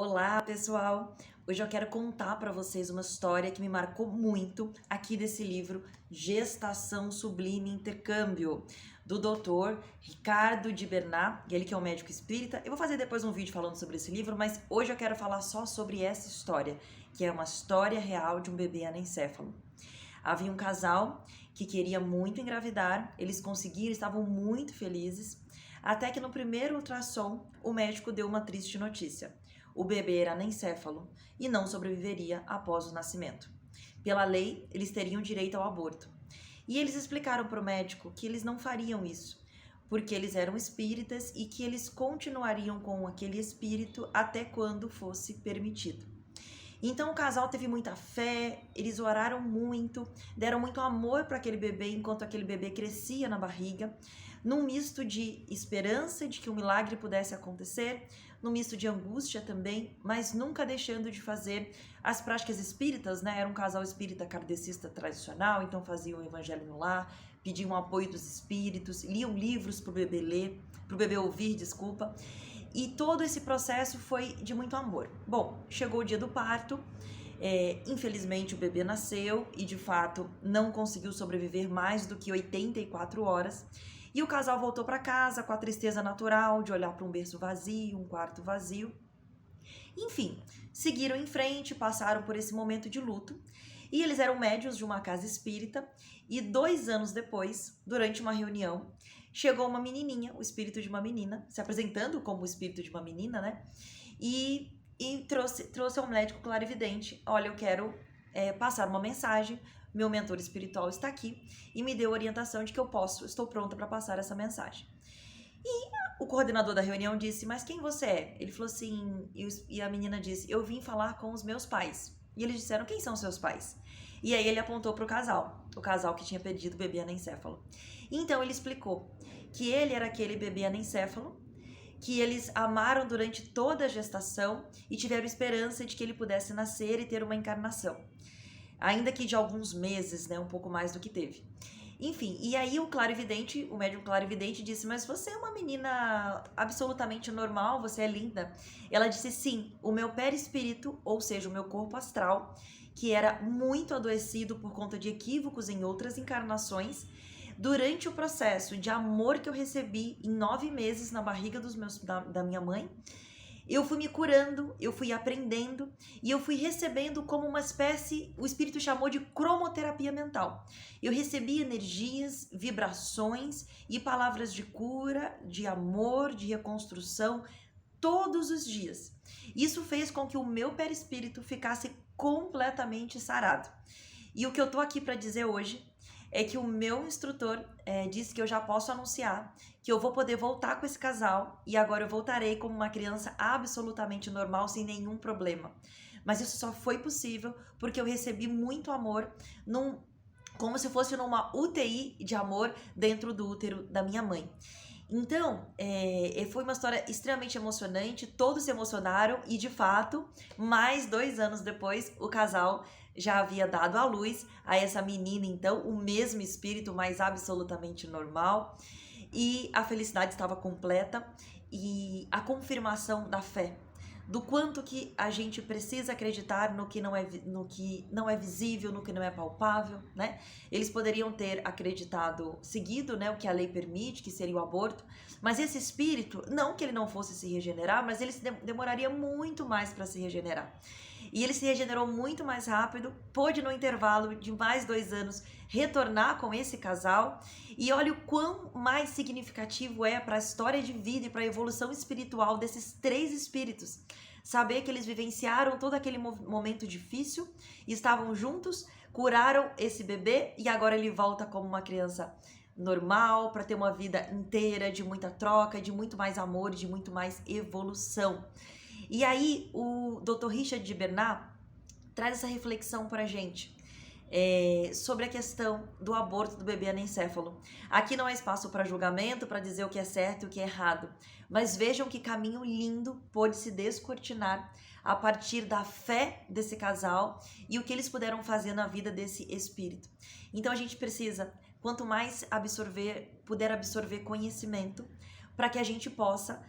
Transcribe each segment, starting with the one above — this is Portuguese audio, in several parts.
Olá, pessoal! Hoje eu quero contar para vocês uma história que me marcou muito aqui desse livro Gestação Sublime Intercâmbio, do Dr. Ricardo de Bernat, ele que é um médico espírita. Eu vou fazer depois um vídeo falando sobre esse livro, mas hoje eu quero falar só sobre essa história, que é uma história real de um bebê anencéfalo. Havia um casal que queria muito engravidar, eles conseguiram, estavam muito felizes, até que no primeiro ultrassom o médico deu uma triste notícia. O bebê era anencéfalo e não sobreviveria após o nascimento. Pela lei, eles teriam direito ao aborto. E eles explicaram para o médico que eles não fariam isso, porque eles eram espíritas e que eles continuariam com aquele espírito até quando fosse permitido. Então o casal teve muita fé, eles oraram muito, deram muito amor para aquele bebê enquanto aquele bebê crescia na barriga, num misto de esperança de que um milagre pudesse acontecer, num misto de angústia também, mas nunca deixando de fazer as práticas espíritas, né? Era um casal espírita kardecista tradicional, então faziam o evangelho no lar, pediam o apoio dos espíritos, liam livros para o bebê ler, para o bebê ouvir, desculpa. E todo esse processo foi de muito amor. Bom, chegou o dia do parto, infelizmente o bebê nasceu e de fato não conseguiu sobreviver mais do que 84 horas. E o casal voltou para casa com a tristeza natural de olhar para um berço vazio, um quarto vazio. Enfim, seguiram em frente, passaram por esse momento de luto. E eles eram médiuns de uma casa espírita. E 2 anos depois, durante uma reunião, chegou uma menininha, o espírito de uma menina, se apresentando como o espírito de uma menina, né? E trouxe ao médico clarividente: olha, eu quero passar uma mensagem, meu mentor espiritual está aqui e me deu orientação de que eu estou pronta para passar essa mensagem. E o coordenador da reunião disse: mas quem você é? Ele falou assim, e a menina disse: eu vim falar com os meus pais. E eles disseram: quem são seus pais? E aí ele apontou para o casal que tinha perdido o bebê anencéfalo. Então ele explicou que ele era aquele bebê anencéfalo, que eles amaram durante toda a gestação e tiveram esperança de que ele pudesse nascer e ter uma encarnação. Ainda que de alguns meses, né, um pouco mais do que teve. Enfim, e aí o médium clarividente disse: mas você é uma menina absolutamente normal, você é linda. Ela disse: sim, o meu perispírito, ou seja, o meu corpo astral, que era muito adoecido por conta de equívocos em outras encarnações, durante o processo de amor que eu recebi em 9 meses na barriga da minha mãe, eu fui me curando, eu fui aprendendo e eu fui recebendo como uma espécie, o espírito chamou de cromoterapia mental. Eu recebi energias, vibrações e palavras de cura, de amor, de reconstrução todos os dias. Isso fez com que o meu perispírito ficasse completamente sarado. E o que eu tô aqui para dizer hoje é que o meu instrutor disse que eu já posso anunciar que eu vou poder voltar com esse casal e agora eu voltarei como uma criança absolutamente normal, sem nenhum problema. Mas isso só foi possível porque eu recebi muito amor como se fosse numa UTI de amor dentro do útero da minha mãe. Então, foi uma história extremamente emocionante, todos se emocionaram e, de fato, mais 2 anos depois, o casal já havia dado à luz a essa menina, então, o mesmo espírito, mas absolutamente normal, e a felicidade estava completa e a confirmação da fé, do quanto que a gente precisa acreditar no que não é visível, no que não é palpável, né? Eles poderiam ter acreditado, seguido, né, o que a lei permite, que seria o aborto, mas esse espírito, não que ele não fosse se regenerar, mas ele demoraria muito mais para se regenerar. E ele se regenerou muito mais rápido, pôde no intervalo de mais 2 anos retornar com esse casal, e olha o quão mais significativo é para a história de vida e para a evolução espiritual desses 3 espíritos. Saber que eles vivenciaram todo aquele momento difícil, estavam juntos, curaram esse bebê e agora ele volta como uma criança normal para ter uma vida inteira de muita troca, de muito mais amor, de muito mais evolução. E aí o Dr. Richard de Bernat traz essa reflexão para a gente sobre a questão do aborto do bebê anencéfalo. Aqui não há espaço para julgamento, para dizer o que é certo e o que é errado, mas vejam que caminho lindo pôde se descortinar a partir da fé desse casal e o que eles puderam fazer na vida desse espírito. Então a gente precisa, quanto mais puder absorver conhecimento, para que a gente possa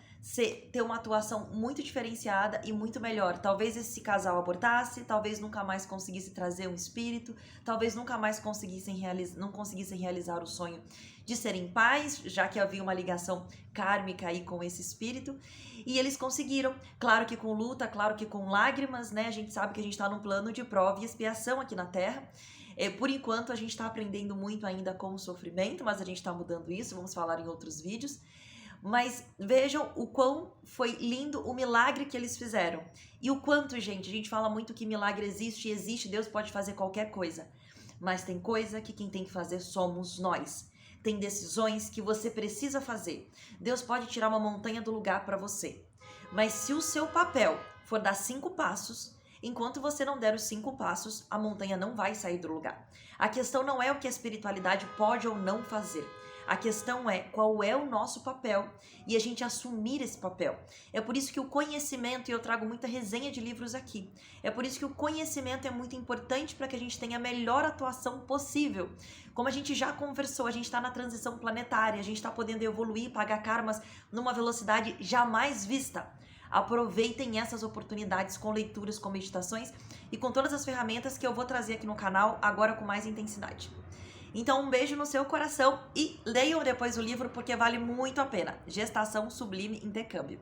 ter uma atuação muito diferenciada e muito melhor. Talvez esse casal abortasse, talvez nunca mais conseguisse trazer um espírito, talvez nunca mais não conseguissem realizar o sonho de serem pais, já que havia uma ligação kármica aí com esse espírito. E eles conseguiram, claro que com luta, claro que com lágrimas, né? A gente sabe que a gente está num plano de prova e expiação aqui na Terra. Por enquanto, a gente está aprendendo muito ainda com o sofrimento, mas a gente está mudando isso, vamos falar em outros vídeos. Mas vejam o quão foi lindo o milagre que eles fizeram. E o quanto, gente, a gente fala muito que milagre existe e existe, Deus pode fazer qualquer coisa. Mas tem coisa que quem tem que fazer somos nós. Tem decisões que você precisa fazer. Deus pode tirar uma montanha do lugar para você. Mas se o seu papel for dar 5 passos, enquanto você não der os 5 passos, a montanha não vai sair do lugar. A questão não é o que a espiritualidade pode ou não fazer. A questão é qual é o nosso papel e a gente assumir esse papel. É por isso que o conhecimento, e eu trago muita resenha de livros aqui, é por isso que o conhecimento é muito importante para que a gente tenha a melhor atuação possível. Como a gente já conversou, a gente está na transição planetária, a gente está podendo evoluir, pagar karmas numa velocidade jamais vista. Aproveitem essas oportunidades com leituras, com meditações e com todas as ferramentas que eu vou trazer aqui no canal agora com mais intensidade. Então, um beijo no seu coração e leiam depois o livro porque vale muito a pena. Gestação Sublime Intercâmbio.